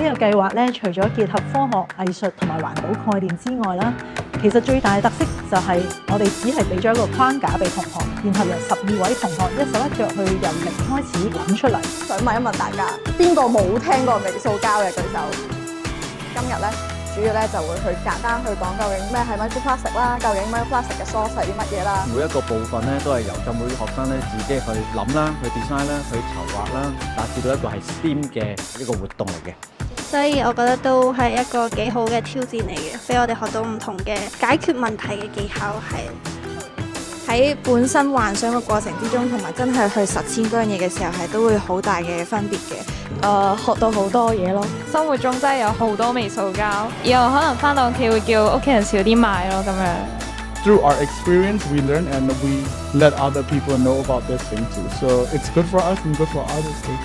呢個計劃咧，除咗結合科學、藝術同埋環保概念之外啦，其實最大嘅特色就係我哋只係俾咗一個框架俾同學，然後由12位同學一手一腳去由零開始諗出嚟。想問一問大家，邊個冇聽過微塑膠嘅舉手？今日咧主要咧就會去簡單去講究竟咩係 microplastic 啦，究竟 microplastic 嘅 source 係啲乜嘢啦。每一個部分咧都係由浸會學生咧自己去諗啦、去 design 啦、去籌劃啦，達至到一個係 STEAM 嘅一個活動嚟嘅。所以我覺得都係一個幾好嘅挑戰嚟嘅，俾我哋學到唔同嘅解決問題嘅技巧係。喺本身幻想嘅過程之中，同埋真係去實踐嗰樣嘢嘅時候，係都會好大嘅分別嘅。學到好多嘢咯。生活中真係有好多微塑膠，以後可能返到屋企會叫屋企人少啲買咯咁樣。Through our experience, we learn and we let other people know about this thing too. So it's good for us and good for others too.